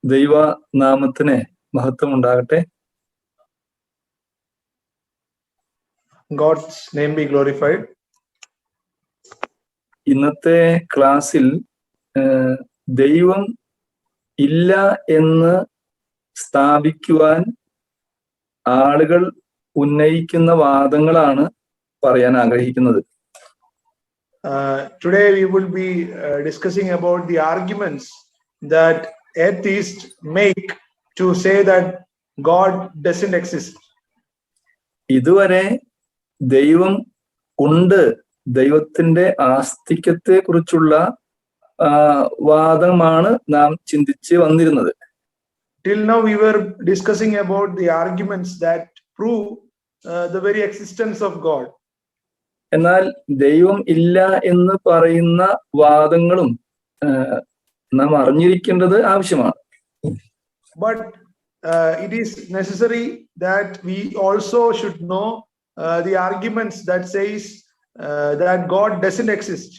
ദൈവനാമത്തിന് മഹത്വം ഉണ്ടാകട്ടെ. God's name be glorified. ഇന്നത്തെ ക്ലാസ്സിൽ ദൈവം ഇല്ല എന്ന് സ്ഥാപിക്കുവാൻ ആളുകൾ ഉന്നയിക്കുന്ന വാദങ്ങളാണ് പറയാൻ ആഗ്രഹിക്കുന്നത്. Today we will be discussing about the arguments that atheists make to say that God doesn't exist. ഇതുവരെ ദൈവം ഉണ്ട്, ദൈവത്തിന്റെ ആസ്തിക്യത്തെ കുറിച്ചുള്ള വാദമാണ് നാം ചിന്തിച്ച് വന്നിരുന്നത്. Till now we were discussing about the arguments that prove the very existence of God. എന്നാൽ ദൈവം ഇല്ല എന്ന് പറയുന്ന വാദങ്ങളും നാം അറിഞ്ഞിരിക്കേണ്ടത് ആവശ്യമാണ്. But it is necessary that we also should know the arguments that says that God doesn't exist.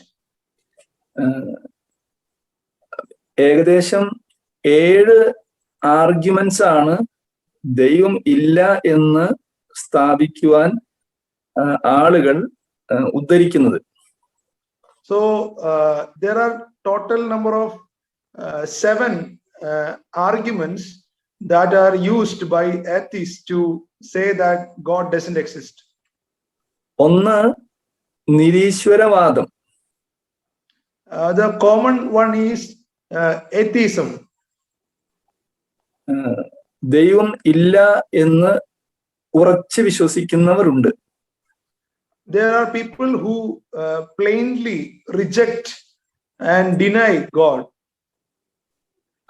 ഏകദേശം 7 arguments ആണ് ദൈവം ഇല്ല എന്ന് സ്ഥാപിക്കുവാൻ ആളുകൾ ഉദ്ധരിക്കുന്നത്. So there are total number of 7 arguments that are used by atheists to say that God doesn't exist. ഒന്ന് നിരീശ്വരവാദം. The common one is atheism. ദൈവം ഇല്ല എന്ന് ഉറച്ചു വിശ്വസിക്കുന്നവരുണ്ട്. There are people who plainly reject and deny God.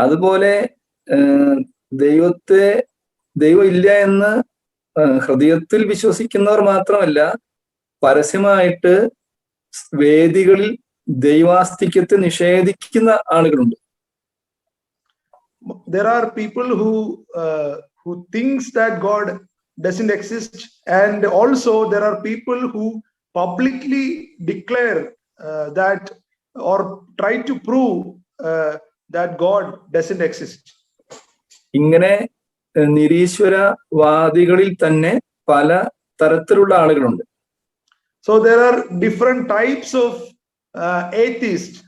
അതുപോലെ ദൈവം ഇല്ല എന്ന് ഹൃദയത്തിൽ വിശ്വസിക്കുന്നവർ മാത്രമല്ല, പരസ്യമായിട്ട് വേദികളിൽ ദൈവാസ്തിക്യത്തെ നിഷേധിക്കുന്ന ആളുകളുണ്ട്. There are people who thinks that God doesn't exist, and also there are people who publicly declare that or try to prove that God doesn't exist. ഇങ്ങനെ നിരീശ്വരവാദികളിൽ തന്നെ പല തരത്തിലുള്ള ആളുകളുണ്ട്. So there are different types of atheists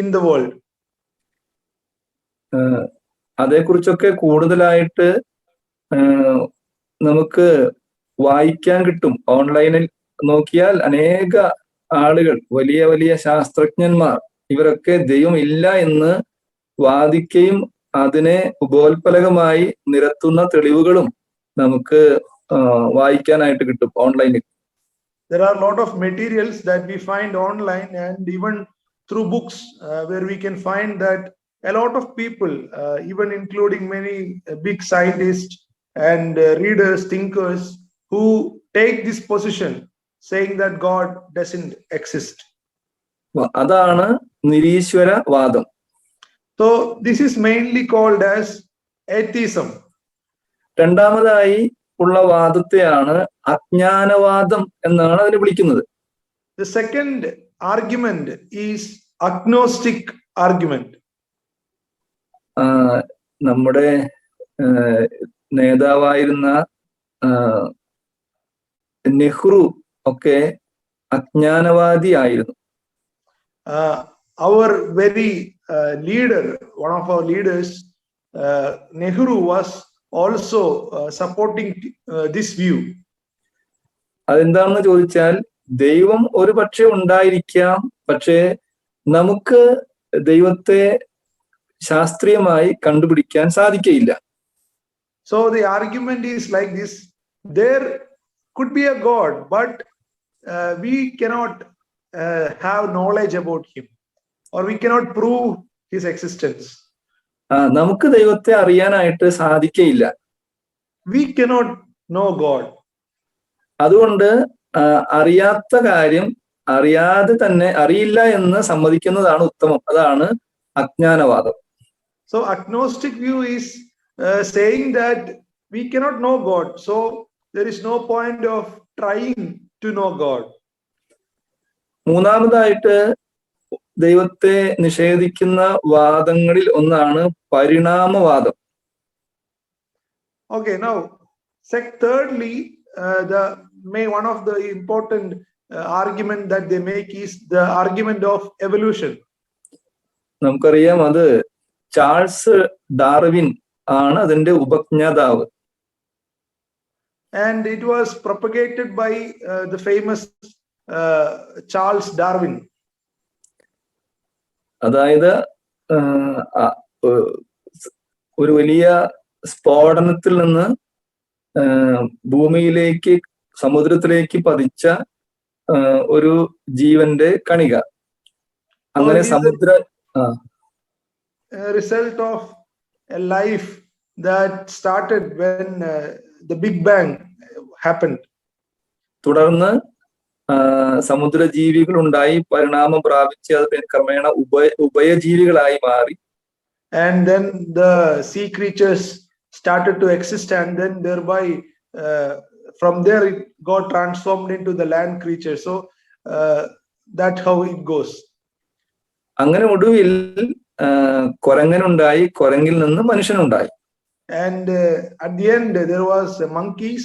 in the world. അതേക്കുറിച്ചൊക്കെ കൂടുതലായിട്ട് നമുക്ക് വായിക്കാൻ കിട്ടും. ഓൺലൈനിൽ നോക്കിയാൽ അനേക ആളുകൾ, വലിയ വലിയ ശാസ്ത്രജ്ഞന്മാർ, ഇവരൊക്കെ ദൈവം ഇല്ല എന്ന് വാദിക്കുകയും അതിനെ ഉപോത്പലകമായി നിരത്തുന്ന തെളിവുകളും നമുക്ക് വായിക്കാനായിട്ട് കിട്ടും ഓൺലൈനിൽ. There are a lot of materials that we find online and even through books where we can find that a lot of people, even including many big scientists and readers, thinkers, who take this position saying that God doesn't exist. അതാണ് നിരീശ്വരവാദം. So this is mainly called as atheism. രണ്ടാമതായി ഉള്ള വാദത്തെയാണ് അജ്ഞാനവാദം എന്നാണ് അതിനെ വിളിക്കുന്നത്. The second argument is agnostic argument. നമ്മുടെ നേതാവായിരുന്ന നെഹ്റു ഒക്കെ അജ്ഞാനവാദി ആയിരുന്നു. Our very leader, one of our leaders, Nehru, was also supporting this view. അതെന്താണെന്ന് ചോദിച്ചാൽ, ദൈവം ഒരു പക്ഷെ ഉണ്ടായിരിക്കാം, പക്ഷേ നമുക്ക് ദൈവത്തെ ശാസ്ത്രീയമായി കണ്ടുപിടിക്കാൻ സാധിക്കയില്ല. So the argument is like this: there could be a God, but we cannot have knowledge about him, or we cannot prove his existence. നമുക്ക് ദൈവത്തെ അറിയാനായിട്ട് സാധിക്കയില്ല. We cannot know God. അതുകൊണ്ട് അറിയാത്ത കാര്യം അറിയാതെ തന്നെ അറിയില്ല എന്ന് സമ്മതിക്കുന്നതാണ് ഉത്തമം. അതാണ് അജ്ഞാനവാദം. So agnostic view is saying that we cannot know God, so there is no point of trying to know God. മൂന്നാമതായിട്ട് ദൈവത്തെ നിഷേധിക്കുന്ന വാദങ്ങളിൽ ഒന്നാണ് പരിണാമവാദം. Okay, now thirdly, one of the important argument that they make is the argument of evolution. നമുക്കറിയാം അത് Charles Darwin ആണ് അതിന്റെ ഉപജ്ഞാതാവ്. And it was propagated by the famous Charles Darwin. അതായത് ഒരു വലിയ സ്ഫോടനത്തിൽ നിന്ന് ഭൂമിയിലേക്ക് സമുദ്രത്തിലേക്ക് പതിച്ച ഒരു ജീവന്റെ കണിക. അങ്ങനെ സമുദ്ര result of a life that started when the Big Bang happened. തുടർന്ന് സമുദ്രജീവികൾ ഉണ്ടായി, പരിണാമം പ്രാപിച്ച് അത് ക്രമേണ ഉഭയജീവികളായി മാറി. And then the sea creatures started to exist, and then thereby from there it got transformed into the land creature. So that's how it goes. അങ്ങനെ ഒടുവിൽ കുരങ്ങനുണ്ടായി, കുരങ്ങിൽ നിന്ന് മനുഷ്യനുണ്ടായി. And at the end there was monkeys,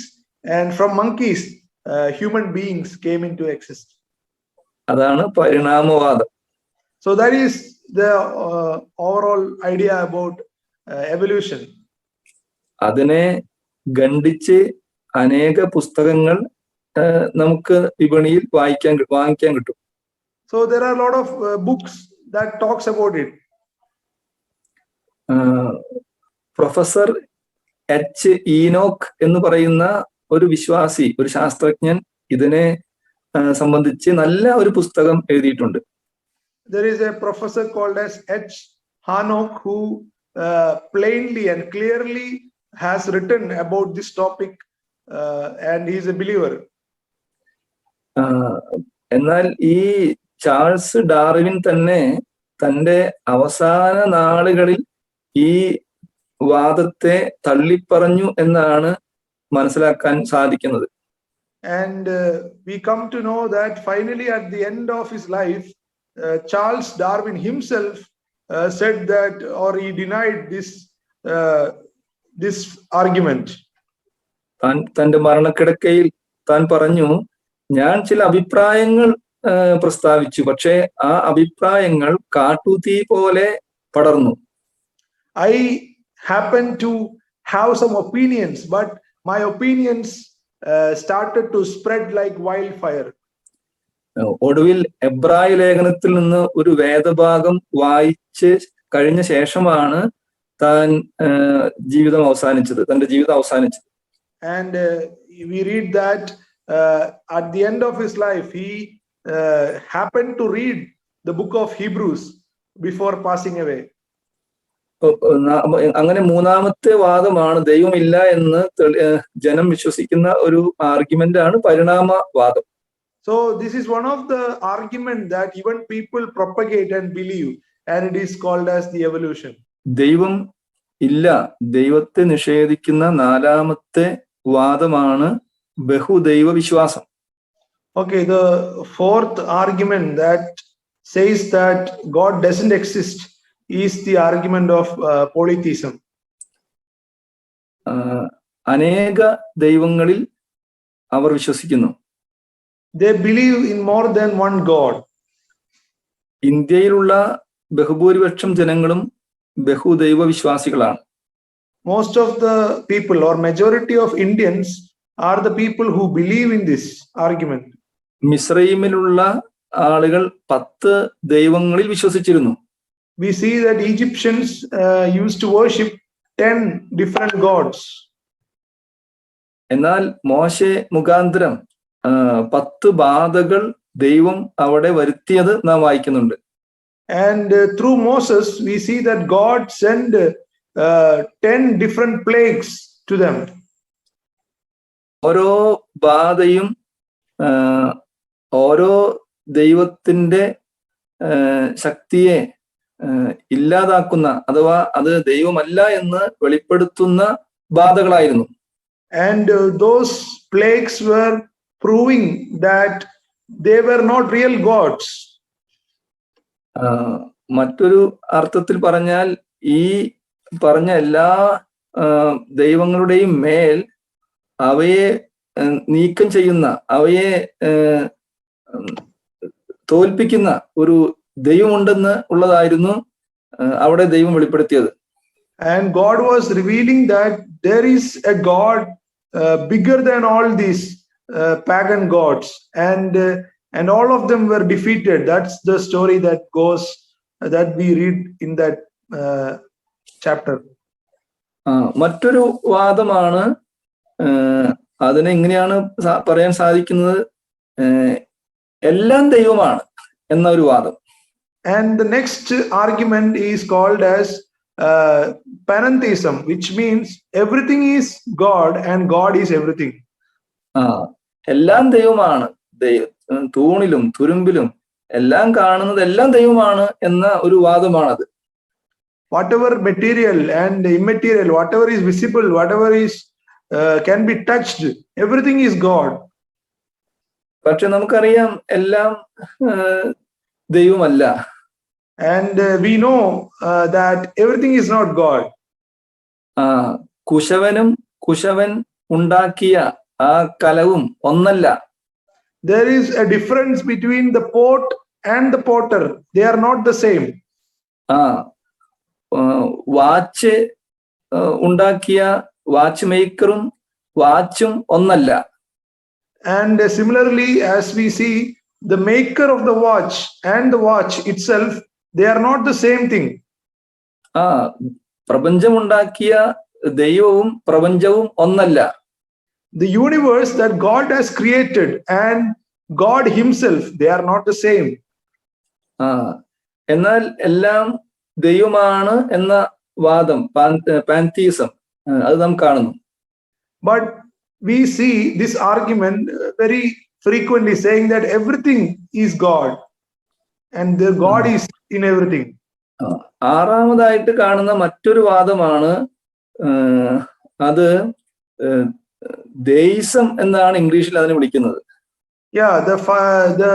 and from monkeys human beings came into existence. അതാണ് പരിണാമവാദം. So that is the overall idea about evolution. അതിനെ ഖണ്ഡിച്ച് അനേക പുസ്തകങ്ങൾ നമുക്ക് വിപണിയിൽ വാങ്ങിക്കാൻ കിട്ടും. So there are a lot of books that talks about it. Professor H ഈനോക്ക് എന്ന് പറയുന്ന ഒരു വിശ്വാസി, ഒരു ശാസ്ത്രജ്ഞൻ ഇതിനെ സംബന്ധിച്ച് നല്ല ഒരു പുസ്തകം എഴുതിയിട്ടുണ്ട്. There is a professor called as H. Hanok who plainly and clearly has written about this topic, and he is a believer. എന്നാൽ ഈ ചാൾസ് ഡാർവിൻ തന്നെ തന്റെ അവസാന നാളുകളിൽ ഈ വാദത്തെ തള്ളിപ്പറഞ്ഞു എന്നാണ് മനസ്സിലാക്കാൻ സാധിക്കുന്നത്. And we come to know that finally at the end of his life, Charles Darwin himself said that, or he denied this argument. തന്റെ മരണക്കിടക്കയിൽ താൻ പറഞ്ഞു, ഞാൻ ചില അഭിപ്രായങ്ങൾ പ്രസ്താവിച്ചു, പക്ഷേ ആ അഭിപ്രായങ്ങൾ കാട്ടുതീ പോലെ പടർന്നു. I happen to have some opinions, but my opinions started to spread like wildfire. ഒടുവിൽ എബ്രായ ലേഖനത്തിൽ നിന്ന് ഒരു വേദഭാഗം വായിച്ച് കഴിഞ്ഞ ശേഷമാണ് തന്റെ ജീവിതം അവസാനിച്ചത്. And we read that at the end of his life he happened to read the book of Hebrews before passing away. അങ്ങനെ മൂന്നാമത്തെ വാദമാണ് ദൈവമില്ല എന്ന് ജനം വിശ്വസിക്കുന്ന ഒരു ആർഗ്യുമെന്റ് ആണ് പരിണാമവാദം. So this is one of the argument that even people propagate and believe, and it is called as the evolution. ദൈവം ഇല്ല, ദൈവത്തെ നിഷേധിക്കുന്ന നാലാമത്തെ വാദമാണ് ബഹുദൈവ വിശ്വാസം. Okay, the fourth argument that says that God doesn't exist is the argument of polytheism. അനേക ദൈവങ്ങളിൽ അവർ വിശ്വസിക്കുന്നു. They believe in more than one God. ഇന്ത്യയിലുള്ള ബഹുഭൂരിപക്ഷം ജനങ്ങളും ബഹുദൈവ വിശ്വാസികളാണ്. Most of the people or majority of Indians are the people who believe in this argument. മിസ്രൈമിലുള്ള ആളുകൾ 10 ദൈവങ്ങളിൽ വിശ്വസിച്ചിരുന്നു. We see that Egyptians used to worship 10 different gods. എന്നാൽ മോശെ മുഖാന്തരം 10 ബാധകൾ ദൈവം അവിടെ വരുത്തിയത് നാം വായിക്കുന്നുണ്ട്. And through Moses we see that God sent 10 different plagues to them. ഓരോ ബാധയും ഓരോ ദൈവത്തിന്റെ ശക്തിയെ ഇല്ലാതാക്കുന്ന, അഥവാ അത് ദൈവമല്ല എന്ന് വെളിപ്പെടുത്തുന്ന ബാധകളായിരുന്നു. And those plagues were proving that they were not real gods. മറ്റൊരു അർത്ഥത്തിൽ പറഞ്ഞാൽ ഈ പറഞ്ഞ എല്ലാ ദൈവങ്ങളുടെയും മേൽ അവയെ നീക്കം ചെയ്യുന്ന, അവയെ തോൽപ്പിക്കുന്ന ഒരു ദൈവമുണ്ടെന്ന് ഉള്ളതായിരുന്നു അവിടെ ദൈവം വെളിപ്പെടുത്തിയത്. And God was revealing that there is a God bigger than all these pagan gods, and all of them were defeated. That's the story that goes that we read in that chapter. മറ്റൊരു വാദമാണ്, അതിനെ ഇങ്ങനെയാണ് പറയാൻ സാധിക്കുന്നത്, എല്ലാം ദൈവമാണ് എന്ന ഒരു വാദം. And the next argument is called as panentheism, which means everything is God and God is everything. എല്ലാം ദൈവമാണ്, തൂണിലും തുരുമ്പിലും എല്ലാം കാണുന്നത് എല്ലാം ദൈവമാണ് എന്ന ഒരു വാദമാണത്. Whatever material and immaterial, whatever is visible, whatever is can be touched, everything is God. പക്ഷെ നമുക്കറിയാം എല്ലാം ദൈവമല്ല. And we know that everything is not God. കുശവൻ ഉണ്ടാക്കിയ ആ കലവും ഒന്നല്ല. There is a difference between the pot and the potter. They are not the same. Watch ഉണ്ടാക്കിയ watch മേക്കറും വാച്ചും ഒന്നല്ല. And similarly, as we see, the maker of the watch and the watch itself, they are not the same thing. പ്രപഞ്ചം ഉണ്ടാക്കിയ ദൈവവും പ്രപഞ്ചവും ഒന്നല്ല. The universe that God has created and God himself, they are not the same. എന്നാൽ എല്ലാം ദൈവമാണ് എന്ന വാദം, പാൻതീസം, അത് നാം കാണുന്നു. But we see this argument very frequently saying that everything is God and the God is in everything. ആറാമതായിട്ട് കാണുന്ന മറ്റൊരു വാദമാണ്, അത് deism എന്നാണ് ഇംഗ്ലീഷിൽ അതിനെ വിളിക്കുന്നത്. Yeah, the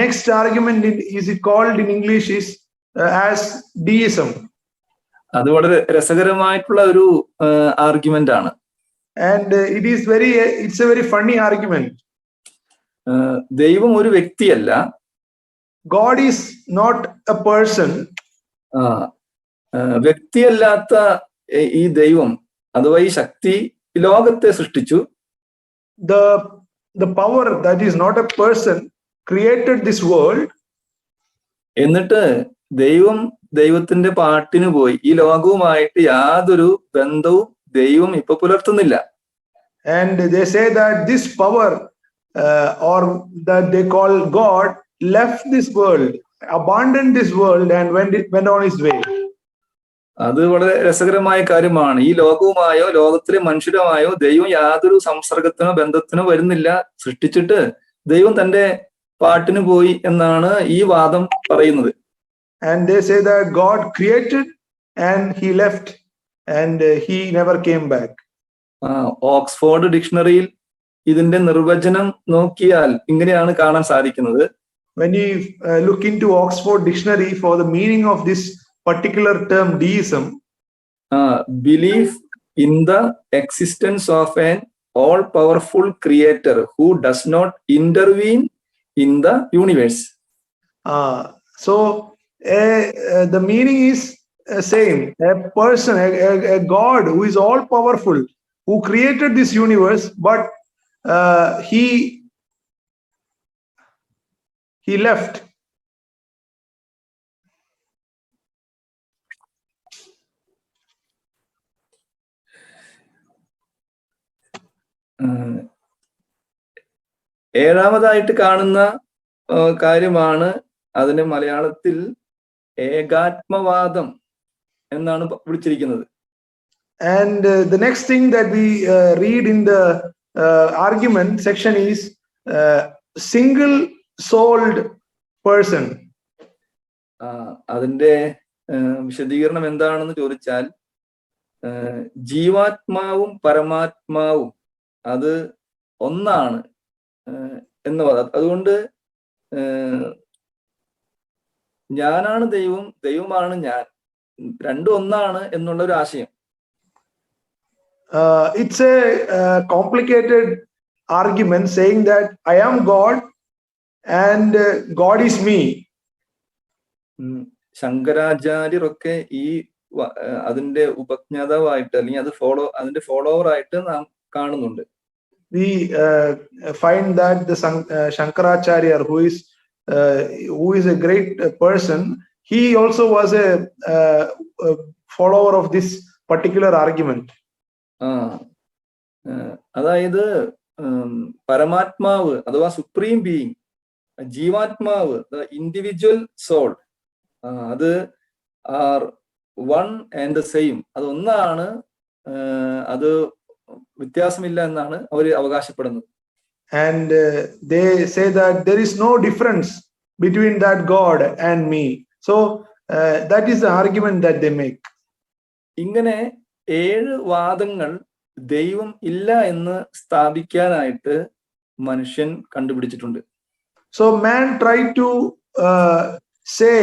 next argument is called in English is as Dsm. അത് വളരെ രസകരമായിട്ടുള്ള ഒരു ആർഗ്യുമെന്റ് ആണ്. And it's a very funny argument. ദൈവം ഒരു വ്യക്തിയല്ല. God is not a person. വ്യക്തിയല്ലാത്ത ഈ ദൈവം അഥവാ ഈ ശക്തി ലോകത്തെ സൃഷ്ടിച്ചു. The power that is not a person created this world. എന്നിട്ട് ദൈവത്തിന്റെ പാട്ടിന് പോയി. ഈ ലോകവുമായിട്ട് യാതൊരു ബന്ധവും ദൈവം ഇപ്പൊ പുലർത്തുന്നില്ല. And they say that this power or that they call God left this world, abandoned this world and went on his way. അത് വളരെ രസകരമായ കാര്യമാണ്. ഈ ലോകവുമായോ ലോകത്തിലെ മനുഷ്യരുമായോ ദൈവം യാതൊരു സംസർഗത്തിനോ ബന്ധത്തിനോ വരുന്നില്ല. സൃഷ്ടിച്ചിട്ട് ദൈവം തന്റെ പാട്ടിന് പോയി എന്നാണ് ഈ വാദം പറയുന്നത്. And they say that God created and he left and he never came back. Oxford ഡിക്ഷണറിയിൽ ഇതിന്റെ നിർവചനം നോക്കിയാൽ ഇങ്ങനെയാണ് കാണാൻ സാധിക്കുന്നത്. When you look into Oxford Dictionary for the meaning of this particular term deism, belief in the existence of an all powerful creator who does not intervene in the universe. So the meaning is same, a person, a God who is all powerful, who created this universe, but he left. ഏഴാമതായിട്ട് കാണുന്ന കാര്യമാണ്, അതിന് മലയാളത്തിൽ ഏകാത്മവാദം എന്നാണ് വിളിച്ചിരിക്കുന്നത്. And the next thing that we read in the argument section is single souled person. അതിന്റെ വിശദീകരണം എന്താണെന്ന് ചോദിച്ചാൽ, ജീവാത്മാവും പരമാത്മാവും അത് ഒന്നാണ് എന്ന് പറയാം. അതുകൊണ്ട് ഞാനാണ് ദൈവം, ദൈവമാണ് ഞാൻ, രണ്ടും ഒന്നാണ് എന്നുള്ള ഒരു ആശയം. It's a complicated argument saying that I am God and God is me. ശങ്കരാചാര്യരൊക്കെ ഈ അതിന്റെ ഉപജ്ഞാതാവായിട്ട് അല്ലെങ്കിൽ അതിന്റെ ഫോളോവർ ആയിട്ട് നാം കാണുന്നുണ്ട്. We find that the Shankaracharya, who is a great person, he also was a follower of this particular argument. അതായത് പരമാത്മാവ് അഥവാ സുപ്രീം ബീയിങ്, ജീവാത്മാവ്, ഇൻഡിവിജ്വൽ സോൾ, അത് are one and the same, അത് ഒന്നാണ്, അത് വ്യത്യാസമില്ല എന്നാണ് അവർ അവകാശപ്പെടുന്നത്. And they say that there is no difference between that God and me. So that is the argument that they make. ഇങ്ങനെ 7 വാദങ്ങൾ ദൈവം ഇല്ല എന്ന് സ്ഥാപിക്കാനായിട്ട് മനുഷ്യൻ കണ്ടുപിടിച്ചിട്ടുണ്ട്. So man tried to say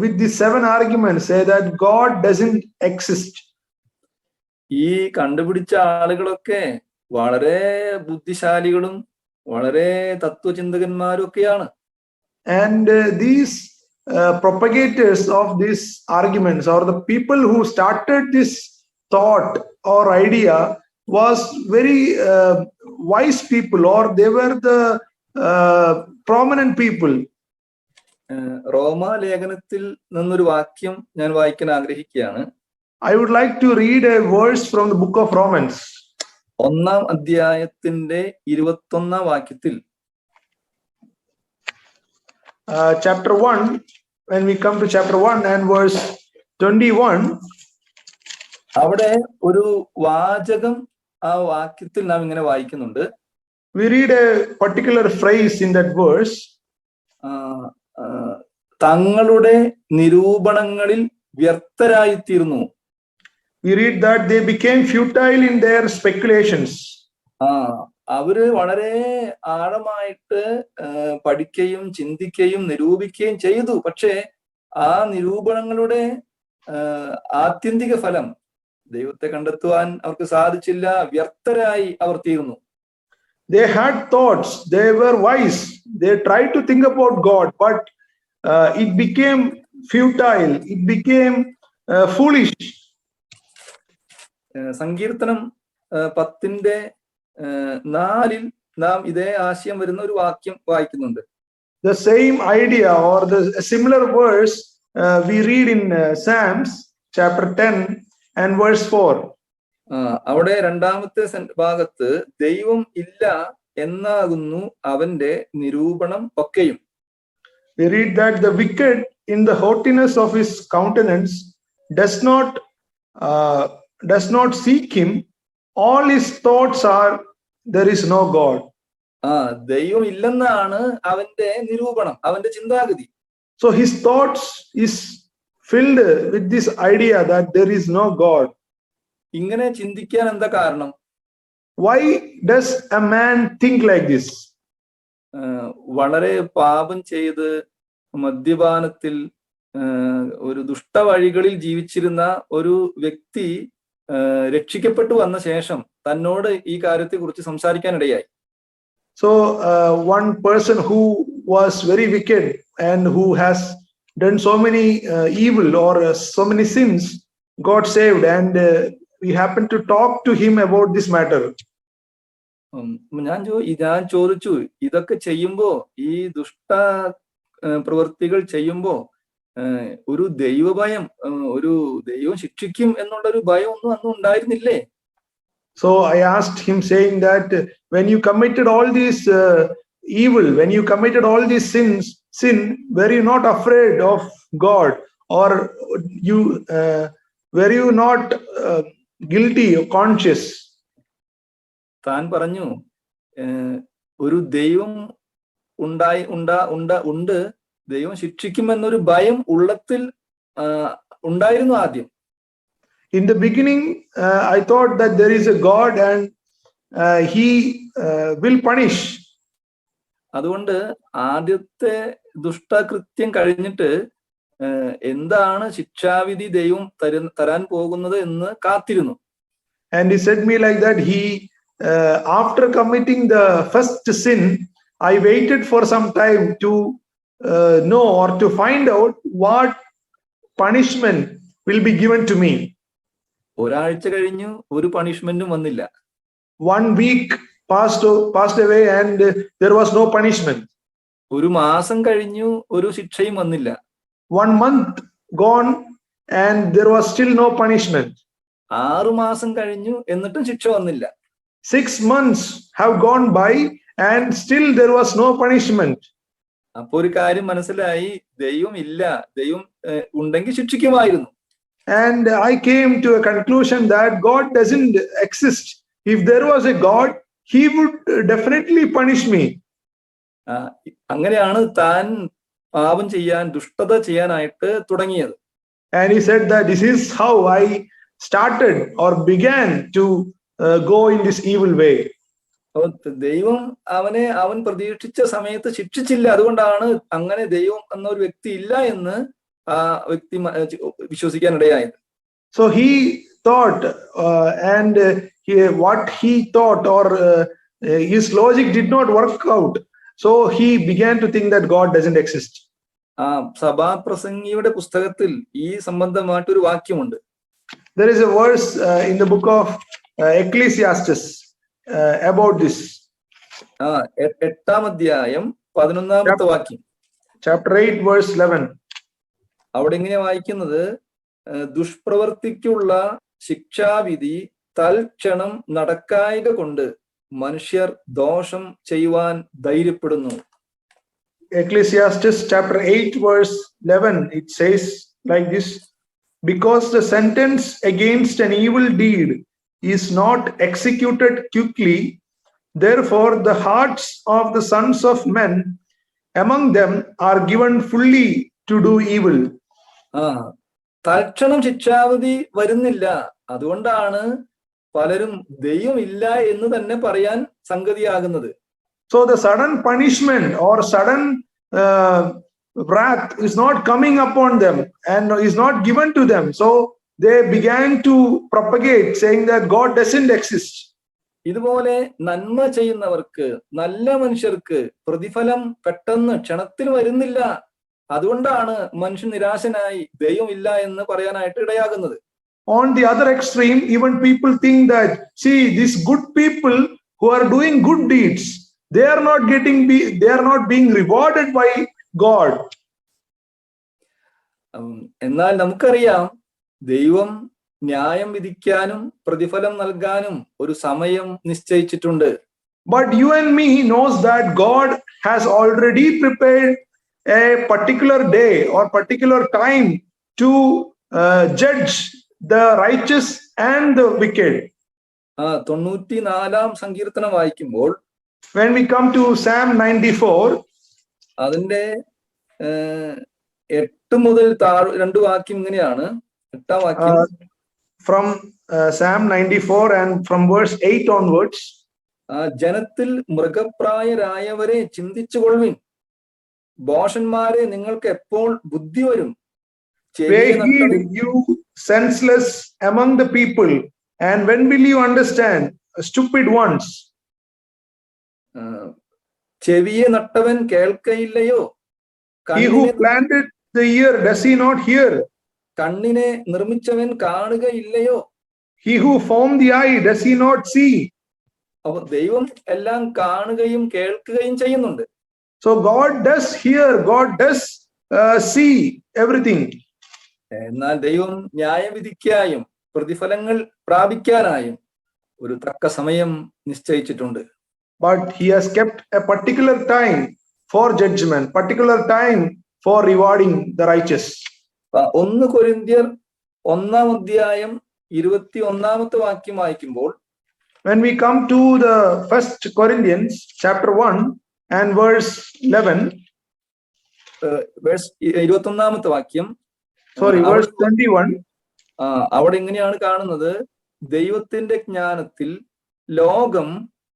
with the 7 arguments, say that God doesn't exist. ഈ കണ്ടുപിടിച്ച ആളുകളൊക്കെ വളരെ ബുദ്ധിശാലികളും വളരെ തത്വചിന്തകന്മാരും ഒക്കെയാണ്. And these propagators of these arguments, or the people who started this thought or idea, was very wise people, or they were the prominent people. റോമാ ലേഖനത്തിൽ നിന്നൊരു വാക്യം ഞാൻ വായിക്കാൻ ആഗ്രഹിക്കുകയാണ്. I would like to read a verse from the book of Romans. 1-ാം അധ്യായത്തിന്റെ 21-ാം വാക്യത്തിൽ, chapter 1, when we come to chapter 1 and verse 21, അവിടെ ഒരു വാചകം ആ വാക്യത്തിൽ നാം ഇങ്ങനെ വായിക്കുന്നുണ്ട്. We read a particular phrase in that verse. തങ്ങളുടെ നിരൂപണങ്ങളിൽ വ്യർത്ഥരായിത്തീർന്നു. We read that they became futile in their speculations. അവര് വളരെ ആഴമായിട്ട് പഠിക്കുകയും ചിന്തിക്കുകയും നിരൂപിക്കുകയും ചെയ്തു. പക്ഷേ ആ നിരൂപണങ്ങളുടെ ആത്യന്തിക ഫലം ദൈവത്തെ കണ്ടെത്തുവാൻ അവർക്ക് സാധിച്ചില്ല. വ്യർത്ഥരായി അവർ തീർന്നു. They had thoughts, they were wise, they tried to think about God, but it became futile, it became foolish. സങ്കീർത്തനം 10:4 നാം ഇതേ ആശയം വരുന്ന ഒരു വാക്യം വായിക്കുന്നുണ്ട്. The same idea or the similar verse we read in Psalms chapter 10 and verse 4. അവിടെ 2-ാമത്തെ ഭാഗത്ത് ദൈവം ഇല്ല എന്നാകുന്നു അവന്റെ നിരൂപണം ഒക്കെയും. We read that the wicked in the haughtiness of his countenance does not seek him. All his thoughts are there is no God. ദൈവം ഇല്ലെന്നാണ് അവന്റെ നിരൂപണം, അവന്റെ ചിന്താഗതി. So his thoughts is filled with this idea that there is no God. ഇങ്ങനെ ചിന്തിക്കാൻ എന്താ കാരണം? Why does a man think like this? വളരെ പാപം ചെയ്ത് മദ്യപാനത്തിൽ ഒരു ദുഷ്ടവഴികളിൽ ജീവിച്ചിരുന്ന ഒരു വ്യക്തി രക്ഷിക്കപ്പെട്ടു വന്ന ശേഷം തന്നോട് ഈ കാര്യത്തെ കുറിച്ച് സംസാരിക്കാനിടയായി. So one person who was very wicked and who has done so many evil or so many sins got saved, and we happened to talk to him about this matter. ഞാൻ ചോദിച്ചു, ഇതൊക്കെ ചെയ്യുമ്പോ, ഈ ദുഷ്ട പ്രവൃത്തികൾ ചെയ്യുമ്പോ ഒരു ദൈവഭയം, ഒരു ദൈവം ശിക്ഷിക്കും എന്നുള്ളൊരു ഭയം ഒന്നും അന്ന് ഉണ്ടായിരുന്നില്ലേ? So I asked him, saying that when you committed all these evil, when you committed all these sin, were you not afraid of God, or were you not guilty or conscious? താൻ പറഞ്ഞു, ഒരു ദൈവം ഉണ്ട്, ദൈവം ശിക്ഷിക്കുമെന്നൊരു ഭയം ഉള്ളത്തിൽ ഉണ്ടായിരുന്നു ആദ്യം. In the beginning, I thought that there is a God and he will punish. അതുകൊണ്ട് ആദ്യത്തെ ദുഷ്ടകൃത്യം കഴിഞ്ഞിട്ട് എന്താണ് ശിക്ഷാവിധി ദൈവം തരാൻ പോകുന്നത് എന്ന് കാത്തിരുന്നു. And he said me like that, after committing the first sin, I waited for some time to know or to find out what punishment will be given to me. ഒരാഴ്ച കഴിഞ്ഞു, ഒരു പണിഷ്മെന്റും വന്നില്ല. 1 week passed away and there was no punishment. ഒരു മാസം കഴിഞ്ഞു, ഒരു ശിക്ഷയും വന്നില്ല. 1 month gone and there was still no punishment. 6 മാസം കഴിഞ്ഞു, എന്നിട്ടും ശിക്ഷ വന്നില്ല. 6 months have gone by and still there was no punishment. അപ്പൊ ഒരു കാര്യം മനസ്സിലായി, ദൈവം ഇല്ല, ദൈവം ഉണ്ടെങ്കിൽ ശിക്ഷിക്കുമായിരുന്നു. And I came to a conclusion that God doesn't exist. If there was a God, he would definitely punish me. അങ്ങനെയാണ് താൻ പാപം ചെയ്യാൻ, ദുഷ്ടത ചെയ്യാനായിട്ട് തുടങ്ങിയത്. And he said that this is how I started or began to go in this evil way. ദൈവം അവൻ പ്രതീക്ഷിച്ച സമയത്ത് ശിക്ഷിച്ചില്ല. അതുകൊണ്ടാണ് അങ്ങനെ ദൈവം എന്നൊരു വ്യക്തി ഇല്ല എന്ന് ആ വ്യക്തി വിശ്വസിക്കാനിടയായത്. So he thought what he thought or his logic did not work out. So he began to think that God doesn't exist. സഭാപ്രസംഗിയുടെ പുസ്തകത്തിൽ ഈ സംബന്ധമായിട്ടൊരു വാക്യമുണ്ട്. There is a verse in the book of Ecclesiastes about this. 8-ാം അധ്യായം 11-ാമത്തെ വാക്യം. Chapter 8 verse 11. അവിടെ ഇങ്ങനെ വായിക്കുന്നത്, ദുഷ്പ്രവർത്തിക്കുള്ള ശിക്ഷാവിധി തൽക്ഷണം നടക്കായിക കൊണ്ട് മനുഷ്യർ ദോഷം ചെയ്യുവാൻ ധൈര്യപ്പെടുന്നു. Ecclesiastes chapter 8 verse 11, it says like this: because the sentence against an evil deed is not executed quickly, therefore the hearts of the sons of men among them are given fully to do evil. തൽക്ഷണം ശിക്ഷാവിധി വരുന്നില്ല, അതുകൊണ്ടാണ് പലരും ദൈവം ഇല്ല എന്ന് തന്നെ പറയാൻ സംഗതിയാകുന്നത്. So the sudden punishment or sudden wrath is not coming upon them and is not given to them. So they began to propagate saying that God doesn't exist. ഇതുപോലെ നന്മ ചെയ്യുന്നവർക്ക്, നല്ല മനുഷ്യർക്ക് പ്രതിഫലം പെട്ടെന്ന് ക്ഷണത്തിൽ വരുന്നില്ല. അതുകൊണ്ടാണ് മനുഷ്യൻ നിരാശനായി ദൈവം ഇല്ല എന്ന് പറയാനായിട്ട് ഇടയാകുന്നത്. On the other extreme, even people think that, see, these good people who are doing good deeds, they are not being rewarded by God. എന്നാൽ നമുക്കറിയാം, ദൈവം ന്യായം വിധിക്കാനും പ്രതിഫലം നൽകാനും ഒരു സമയം നിശ്ചയിച്ചിട്ടുണ്ട്. But you and me knows that God has already prepared a particular day or particular time to judge the righteous and the wicked. 94-ാം സങ്കീർത്തനം വായിക്കുമ്പോൾ, when we come to Psalm 94, അതിന്റെ 8 മുതൽ 2 വാക്യം ഇങ്ങനെയാണ്. 8-ാം വാക്യം, from Psalm 94 and from verse 8 onwards, ജനത്തിൽ മൃഗപ്രായരായവരെ ചിന്തിച്ചുകൊള്ളുവിൻ, ഭോഷന്മാരെ നിങ്ങൾക്ക് എപ്പോൾ ബുദ്ധി വരും. pay heed, you senseless among the people, and when will you understand, stupid ones? ചെവിയെ നട്ടവൻ കേൾക്കയില്ലയോ? He who planted the ear, does he not hear? കണ്ണിനെ നിർമ്മിച്ചവൻ കാണുകയില്ലയോ? He who formed the eye, does he not see? അപ്പൊ ദൈവം എല്ലാം കാണുകയും കേൾക്കുകയും ചെയ്യുന്നുണ്ട്. So God does hear, God does see everything. എന്നാൽ ദൈവം ന്യായവിധിക്കായും പ്രതിഫലങ്ങൾ പ്രാപിക്കാനായും ഒരു തക്ക സമയം നിശ്ചയിച്ചിട്ടുണ്ട്. But he has kept a particular time for judgment, particular time for rewarding the righteous. 1 കൊരിന്ത്യർ 1-ാം അധ്യായം 21-ാമത്തെ വാക്യം വായിക്കുമ്പോൾ, when we come to the 1 Corinthians chapter 1 and verse 11, verse 21-ാമത്തെ വാക്യം, verse 21, അവിടെ ഇങ്ങനെയാണ് കാണുന്നത്, ദൈവത്തിന്റെ ജ്ഞാനത്തിൽ ലോകം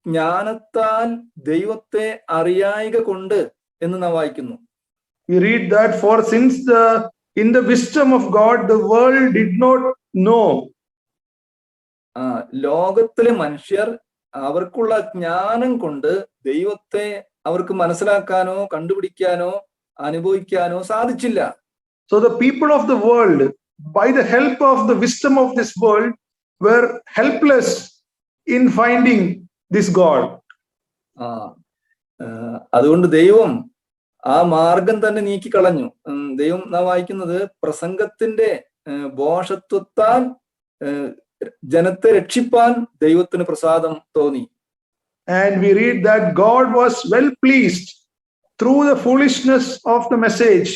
ജ്ഞാനത്താൽ ദൈവത്തെ അറിയായിക കൊണ്ട് എന്ന് നാം വായിക്കുന്നു. we read that, for since the in the wisdom of God, the world did not know. ലോകത്തിലെ മനുഷ്യർ അവർക്കുള്ള ജ്ഞാനം കൊണ്ട് ദൈവത്തെ അവർക്ക് മനസ്സിലാക്കാനോ കണ്ടുപിടിക്കാനോ അനുഭവിക്കാനോ സാധിച്ചില്ല. So the people of the world, by the help of the wisdom of this world, were helpless in finding this God. അതുകൊണ്ട് ദൈവം ആ മാർഗം തന്നെ നീക്കിക്കളഞ്ഞു. ദൈവം നാം വായിക്കുന്നത് പ്രസംഗത്തിന്റെ ഭോഷത്വത്താൽ ജനത്തെ രക്ഷിപ്പാൻ ദൈവത്തിന് പ്രസാദം തോന്നി. And we read that God was well pleased through the foolishness of the message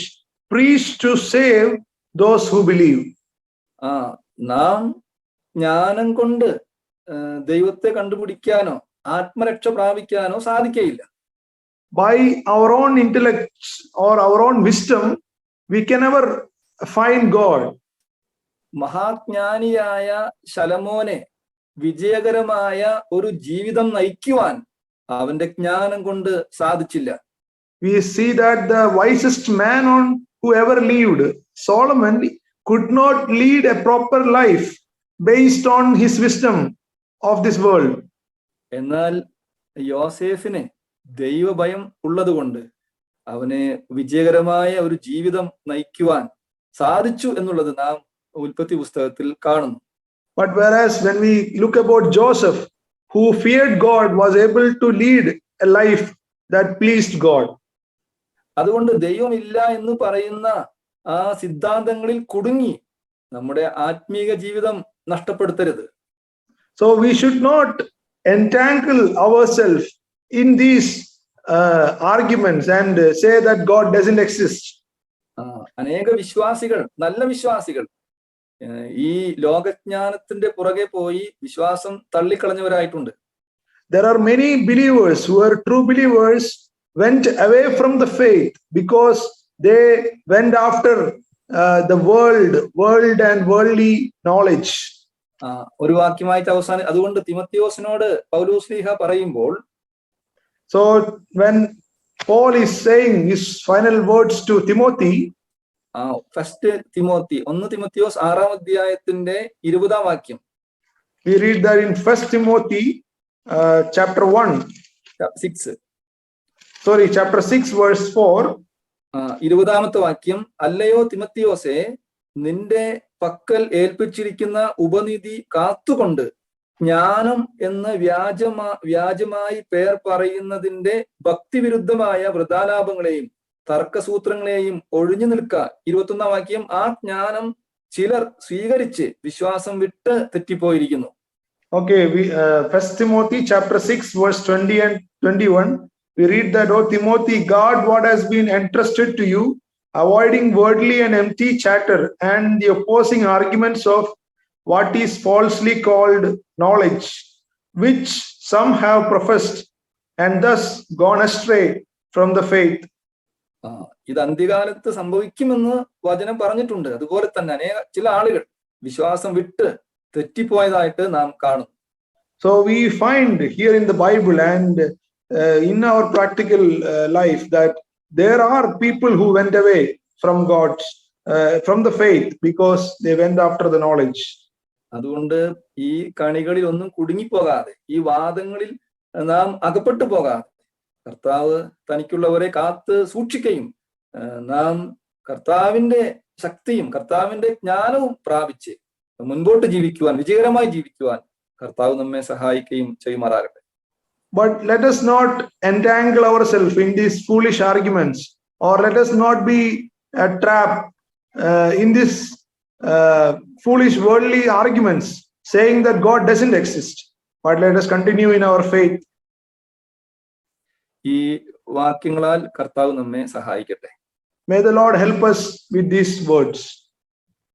preached to save those who believe. നാം ജ്ഞാനം കൊണ്ട് ദൈവത്തെ കണ്ടുപിടിക്കാനോ ആത്മരക്ഷ പ്രാപിക്കാനോ സാധിക്കയില്ല. By our own intellect or our own wisdom, we can never find God. മഹാജ്ഞാനിയായ ശലോമോനെ വിജയകരമായ ഒരു ജീവിതം നയിക്കുവാൻ അവന്റെ ജ്ഞാനം കൊണ്ട് സാധിച്ചില്ല. We see that the wisest man on who ever lived, Solomon, could not lead a proper life based on his wisdom of this world. എന്നാൽ യോസേഫിന് ദൈവഭയം ഉള്ളതുകൊണ്ട് അവന് വിജയകരമായ ഒരു ജീവിതം നയിക്കുവാൻ സാധിച്ചു എന്നുള്ളത് നാം ഉൽപ്പത്തി പുസ്തകത്തിൽ കാണുന്നു. But whereas when we look about Joseph, who feared God, was able to lead a life that pleased God. അതുകൊണ്ട് ദൈവമില്ല എന്ന് പറയുന്ന ആ സിദ്ധാന്തങ്ങളിൽ കുടുങ്ങി നമ്മുടെ ആത്മീക ജീവിതം നഷ്ടപ്പെടുത്തരുത്. So we should not entangle ourselves in these arguments and say that God doesn't exist. അനേക വിശ്വാസികൾ, നല്ല വിശ്വാസികൾ ഈ ലോകജ്ഞാനത്തിന്റെ പുറകെ പോയി വിശ്വാസം തള്ളിക്കളഞ്ഞവരായിട്ടുണ്ട്. There are many believers who are true believers went away from the faith because they went after the world and worldly knowledge. ഒരു വാക്യമായിട്ട് അവസാനം അതുകൊണ്ട് തിമത്തിയോസിനോട് പൗലോസ് ശ്ലീഹ പറയുമ്പോൾ, so when Paul is saying his final words to Timothy, first Timothy 1 തിമോത്തിയോസ് 6-ാം അധ്യായത്തിന്റെ 20-ാം വാക്യം, we read that in 1 Timothy chapter 6 verse 4, 20-ാമത്തെ വാക്യം, അല്ലയോ തിമത്തിയോസേ, നിന്റെ പക്കൽ ഏൽപ്പിച്ചിരിക്കുന്ന ഉപനിധി കാത്തുകൊണ്ട് ജ്ഞാനം എന്ന് വ്യാജമായി പേർ പറയുന്നതിന്റെ ഭക്തിവിരുദ്ധമായ വൃഥാലാപങ്ങളെയും തർക്കസൂത്രങ്ങളെയും ഒഴിഞ്ഞു നിൽക്ക. 21-ാം വാക്യം, ആ ജ്ഞാനം ചിലർ സ്വീകരിച്ച് വിശ്വാസം വിട്ട് തെറ്റിപ്പോയിരിക്കുന്നു. Okay, we 1 Timothy chapter 6 verse 20 and 21, we read that, O Timothy, guard what has been entrusted to you, avoiding worldly and empty chatter and the opposing arguments of what is falsely called knowledge, which some have professed and thus gone astray from the faith. ഇത് അന്ത്യകാലത്ത് സംഭവിക്കുമെന്ന് വചനം പറഞ്ഞിട്ടുണ്ട്. അതുപോലെ തന്നെ ചില ആളുകൾ വിശ്വാസം വിട്ട് തെറ്റിപ്പോയതായിട്ട് നാം കാണും. So we find here in the Bible and in our practical life that there are people who went away from God's from the faith because they went after the knowledge. അതുകൊണ്ട് ഈ കണികളിൽ ഒന്നും കുടുങ്ങിപ്പോകാതെ, ഈ വാദങ്ങളിൽ നാം അകപ്പെട്ടു പോകാതെ, കർത്താവ് തനിക്കുള്ളവരെ കാത്ത് സൂക്ഷിക്കുകയും നാം കർത്താവിന്റെ ശക്തിയും കർത്താവിന്റെ ജ്ഞാനവും പ്രാപിച്ച് മുൻപോട്ട് ജീവിക്കുവാൻ, വിജയകരമായി ജീവിക്കുവാൻ കർത്താവ് നമ്മെ സഹായിക്കുകയും ചെയ്യുമാറാകട്ടെ. But let us not entangle ourselves in these foolish arguments, or let us not be trapped in this foolish worldly arguments saying that God doesn't exist, but let us continue in our faith. ഈ വാക്യങ്ങളാൽ കർത്താവ് നമ്മെ സഹായിക്കട്ടെ. May the Lord help us with these words.